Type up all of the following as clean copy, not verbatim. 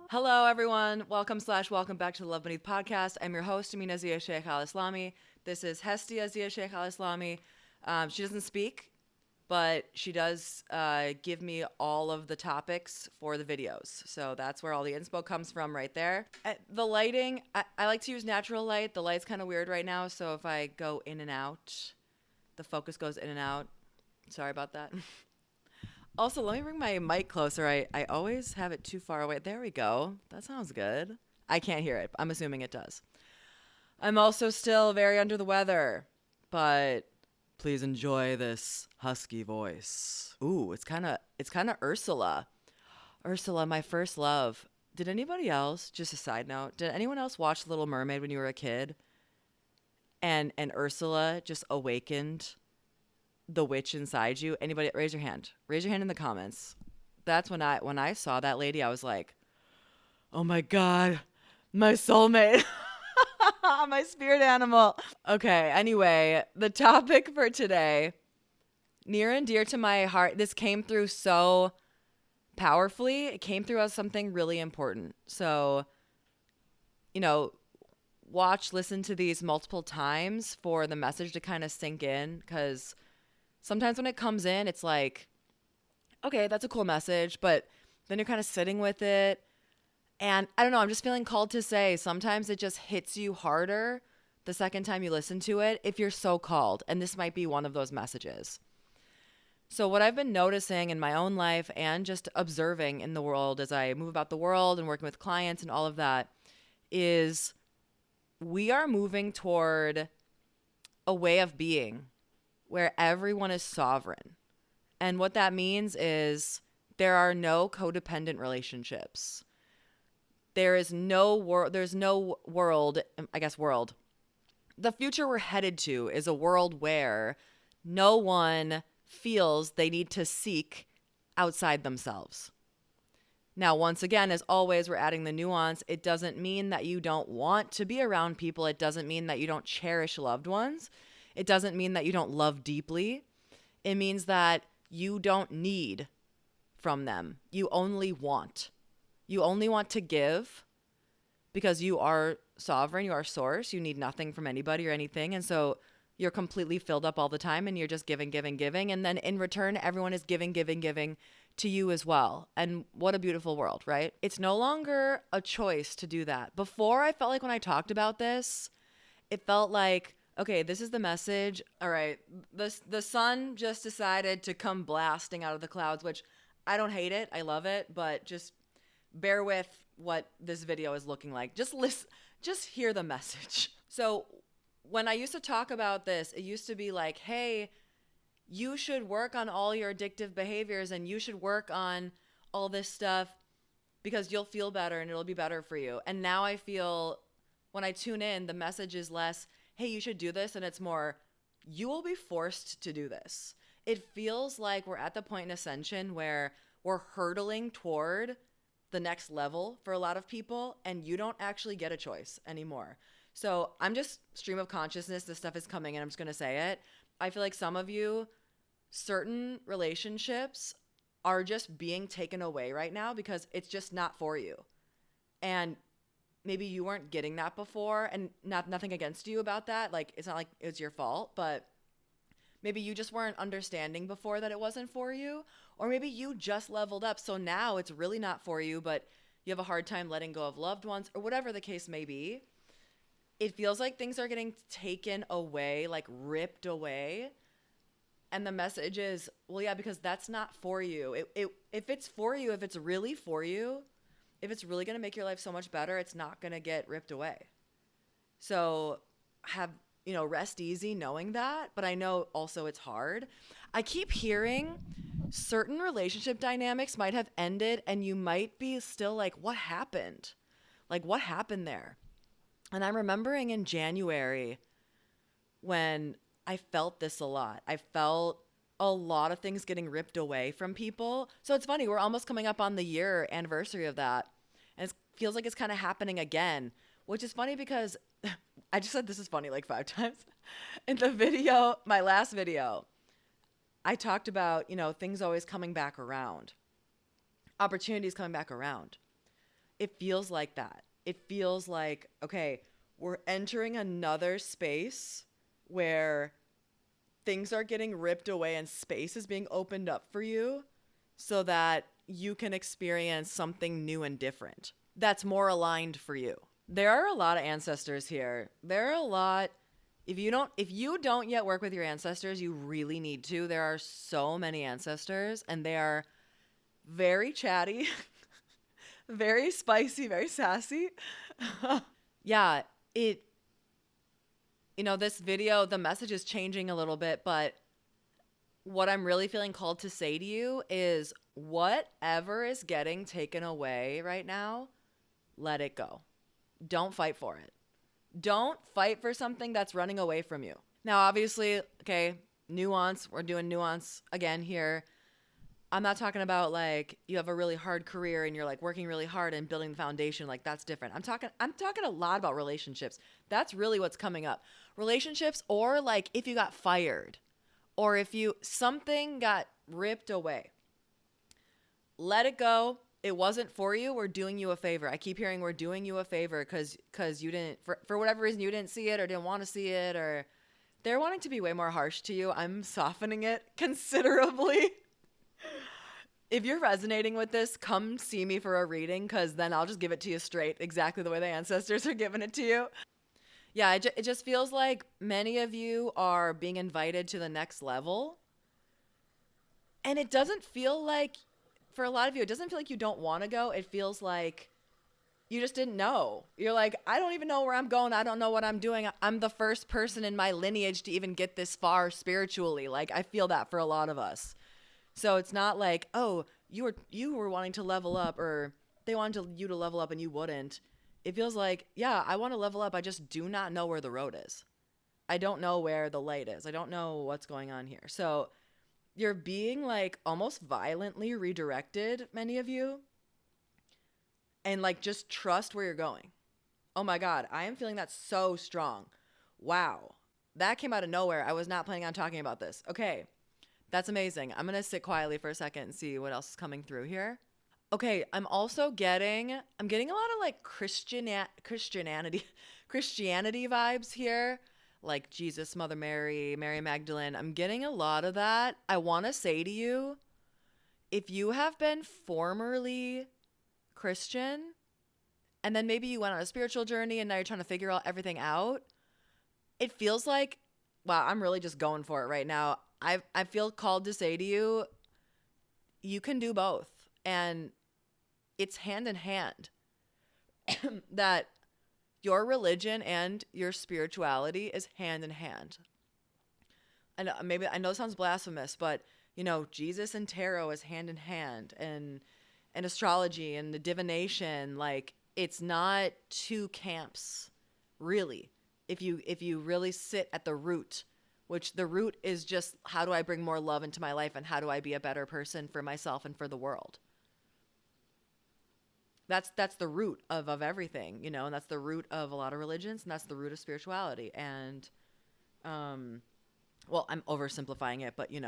Hello, everyone. Welcome back to the Love Beneath podcast. I'm your host, Amina Zia Sheikh Al Islami. This is Hestia Zia Sheikh Al Islami. She doesn't speak, but she does give me all of the topics for the videos. So that's where all the inspo comes from right there. The lighting, I like to use natural light. The light's kind of weird right now. So if I go in and out, the focus goes in and out. Sorry about that. Also, let me bring my mic closer. I always have it too far away. There we go. That sounds good. I can't hear it. I'm assuming it does. I'm also still very under the weather, but please enjoy this husky voice. Ooh, it's kind of Ursula. Ursula, my first love. Did anybody else, just a side note, did anyone else watch Little Mermaid when you were a kid? And Ursula just awakened the witch inside you. Anybody, raise your hand. Raise your hand in the comments. That's when I saw that lady, I was like, oh my God, my soulmate. My spirit animal. Okay, anyway, the topic for today, near and dear to my heart. This came through so powerfully. It came through as something really important. So, you know, listen to these multiple times for the message to kind of sink in, because sometimes when it comes in, it's like, okay, that's a cool message, but then you're kind of sitting with it. And I don't know, I'm just feeling called to say sometimes it just hits you harder the second time you listen to it if you're so called. And this might be one of those messages. So, what I've been noticing in my own life and just observing in the world as I move about the world and working with clients and all of that is we are moving toward a way of being where everyone is sovereign. And what that means is there are no codependent relationships. There's no world. The future we're headed to is a world where no one feels they need to seek outside themselves. Now, once again, as always, we're adding the nuance. It doesn't mean that you don't want to be around people. It doesn't mean that you don't cherish loved ones. It doesn't mean that you don't love deeply. It means that you don't need from them. You only want. You only want to give because you are sovereign. You are source. You need nothing from anybody or anything. And so you're completely filled up all the time and you're just giving, giving, giving. And then in return, everyone is giving, giving, giving to you as well. And what a beautiful world, right? It's no longer a choice to do that. Before, I felt like when I talked about this, it felt like, okay, this is the message. All right, the sun just decided to come blasting out of the clouds, which I don't hate it. I love it, but just bear with what this video is looking like. Just hear the message. So when I used to talk about this, it used to be like, hey, you should work on all your addictive behaviors and you should work on all this stuff because you'll feel better and it'll be better for you. And now I feel when I tune in, the message is less, hey, you should do this, and it's more, you will be forced to do this. It feels like we're at the point in ascension where we're hurtling toward the next level for a lot of people, and you don't actually get a choice anymore. So I'm just stream of consciousness. This stuff is coming, and I'm just going to say it. I feel like some of you, certain relationships are just being taken away right now because it's just not for you. And maybe you weren't getting that before, and nothing against you about that. Like, it's not like it's your fault, but maybe you just weren't understanding before that it wasn't for you, or maybe you just leveled up. So now it's really not for you, but you have a hard time letting go of loved ones or whatever the case may be. It feels like things are getting taken away, like ripped away. And the message is, well, yeah, because that's not for you. If it's for you, if it's really for you, if it's really going to make your life so much better, it's not going to get ripped away. So rest easy knowing that. But I know also it's hard. I keep hearing certain relationship dynamics might have ended and you might be still like, what happened? Like, what happened there? And I'm remembering in January when I felt this a lot. I felt a lot of things getting ripped away from people. So it's funny, we're almost coming up on the year anniversary of that. And it feels like it's kind of happening again, which is funny because I just said this is funny like 5 times. In the video, my last video, I talked about, things always coming back around, opportunities coming back around. It feels like that. It feels like, okay, we're entering another space where things are getting ripped away and space is being opened up for you so that you can experience something new and different that's more aligned for you. There are a lot of ancestors here. There are a lot. If you don't yet work with your ancestors, you really need to. There are so many ancestors and they are very chatty, very spicy, very sassy. Yeah, it this video, the message is changing a little bit, but what I'm really feeling called to say to you is whatever is getting taken away right now, let it go. Don't fight for it. Don't fight for something that's running away from you. Now, obviously, okay, nuance. We're doing nuance again here. I'm not talking about like you have a really hard career and you're like working really hard and building the foundation. Like that's different. I'm talking a lot about relationships. That's really what's coming up. Relationships, or like if you got fired or if something got ripped away. Let it go. It wasn't for you. We're doing you a favor. I keep hearing we're doing you a favor because you didn't, for whatever reason, you didn't see it or didn't want to see it, or they're wanting to be way more harsh to you. I'm softening it considerably. If you're resonating with this, come see me for a reading, because then I'll just give it to you straight, exactly the way the ancestors are giving it to you. Yeah, it just feels like many of you are being invited to the next level. And it doesn't feel like, for a lot of you, it doesn't feel like you don't want to go. It feels like you just didn't know. You're like, I don't even know where I'm going. I don't know what I'm doing. I'm the first person in my lineage to even get this far spiritually. Like, I feel that for a lot of us. So it's not like, oh, you were wanting to level up, or they wanted you to level up and you wouldn't. It feels like, yeah, I want to level up. I just do not know where the road is. I don't know where the light is. I don't know what's going on here. So you're being like almost violently redirected, many of you. And like, just trust where you're going. Oh my God, I am feeling that so strong. Wow. That came out of nowhere. I was not planning on talking about this. Okay. That's amazing. I'm going to sit quietly for a second and see what else is coming through here. Okay, I'm getting a lot of like Christianity vibes here, like Jesus, Mother Mary, Mary Magdalene. I'm getting a lot of that. I want to say to you, if you have been formerly Christian and then maybe you went on a spiritual journey and now you're trying to figure everything out, it feels like, wow, I'm really just going for it right now. I feel called to say to you, you can do both. And it's hand in hand that your religion and your spirituality is hand in hand. And maybe, I know it sounds blasphemous, but Jesus and tarot is hand in hand, and astrology and the divination, like it's not two camps, really. If you really sit at the root, which the root is just, how do I bring more love into my life and how do I be a better person for myself and for the world? That's the root of everything, and that's the root of a lot of religions, and that's the root of spirituality. And, well, I'm oversimplifying it, but I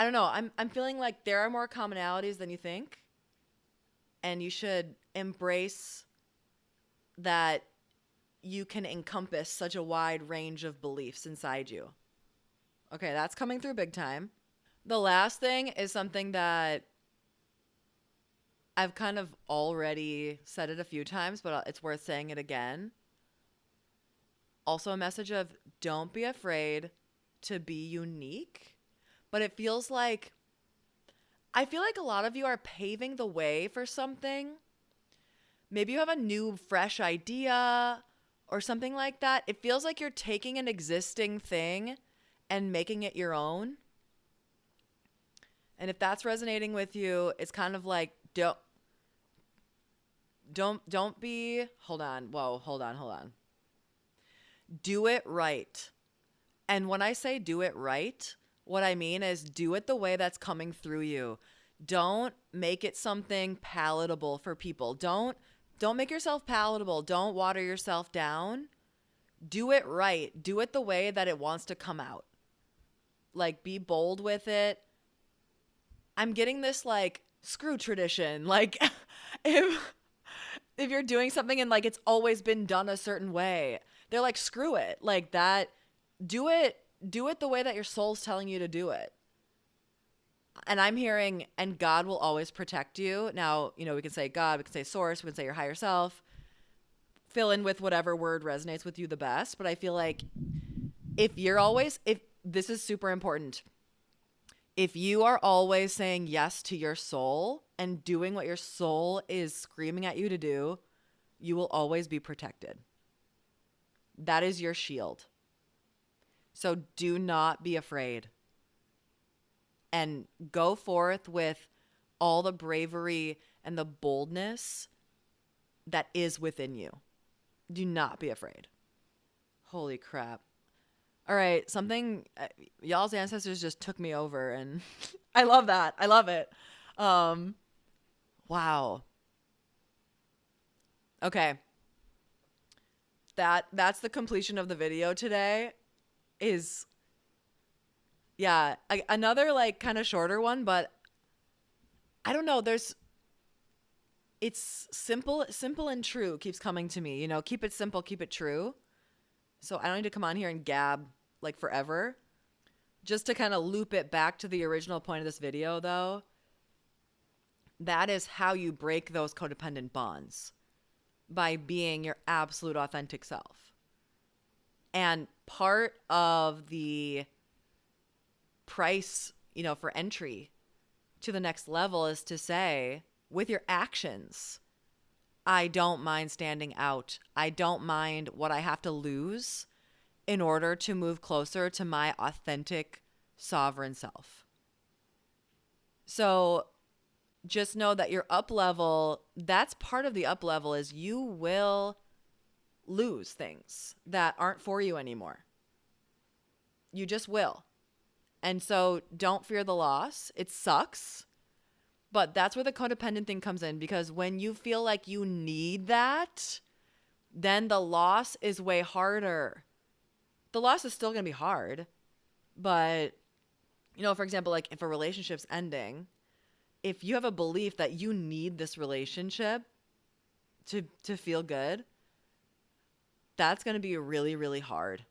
don't know. I'm feeling like there are more commonalities than you think, and you should embrace that you can encompass such a wide range of beliefs inside you. Okay, that's coming through big time. The last thing is something that I've kind of already said it a few times, but it's worth saying it again. Also a message of don't be afraid to be unique. But it feels like, I feel like a lot of you are paving the way for something. Maybe you have a new, fresh idea or something like that. It feels like you're taking an existing thing and making it your own. And if that's resonating with you, it's kind of like, don't be, hold on. Do it right. And when I say do it right, what I mean is do it the way that's coming through you. Don't make it something palatable for people. Don't make yourself palatable. Don't water yourself down. Do it right. Do it the way that it wants to come out. Like, be bold with it. I'm getting this like screw tradition. Like, if you're doing something and like it's always been done a certain way, they're like, screw it. Like that, do it the way that your soul's telling you to do it. And I'm hearing, and God will always protect you. Now, you know, we can say God, we can say source, we can say your higher self. Fill in with whatever word resonates with you the best. But I feel like if this is super important, if you are always saying yes to your soul and doing what your soul is screaming at you to do, you will always be protected. That is your shield. So do not be afraid. And go forth with all the bravery and the boldness that is within you. Do not be afraid. Holy crap. All right, y'all's ancestors just took me over, and I love that. I love it. Wow. Okay. That's the completion of the video today. Yeah, another like kind of shorter one, but I don't know. It's simple and true keeps coming to me. You know, keep it simple, keep it true. So I don't need to come on here and gab like forever. Just to kind of loop it back to the original point of this video, though, that is how you break those codependent bonds, by being your absolute authentic self. And part of the price, you know, for entry to the next level is to say, with your actions, I don't mind standing out. I don't mind what I have to lose in order to move closer to my authentic, sovereign self. So just know that your up level, that's part of the up level, is you will lose things that aren't for you anymore. You just will. And so don't fear the loss. It sucks. But that's where the codependent thing comes in, because when you feel like you need that, then the loss is way harder. The loss is still going to be hard. But, you know, for example, like if a relationship's ending, if you have a belief that you need this relationship to feel good, that's going to be really, really hard.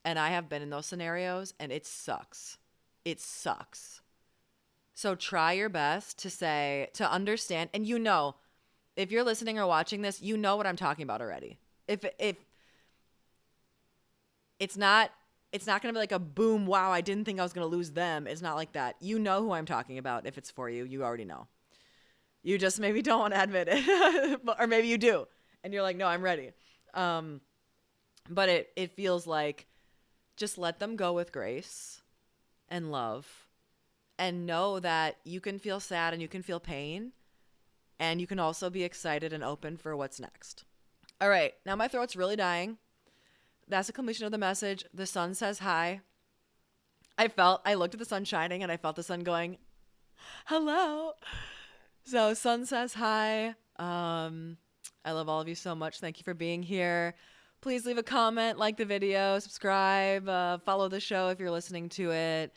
And I have been in those scenarios, and it sucks. It sucks. So try your best to understand. And you know, if you're listening or watching this, you know what I'm talking about already. If it's not going to be like a boom, wow, I didn't think I was going to lose them. It's not like that. You know who I'm talking about. If it's for you, you already know. You just maybe don't want to admit it. Or maybe you do. And you're like, no, I'm ready. But it feels like just let them go with grace and love, and know that you can feel sad and you can feel pain, and you can also be excited and open for what's next. All right, now my throat's really dying. That's the completion of the message. The sun says hi. I looked at the sun shining, and I felt the sun going, hello. So sun says hi. I love all of you so much. Thank you for being here. Please leave a comment, like the video, subscribe, follow the show if you're listening to it,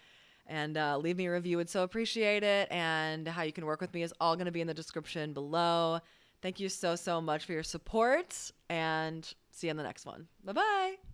and leave me a review. Would so appreciate it. And how you can work with me is all going to be in the description below. Thank you so, so much for your support, and see you in the next one. Bye-bye.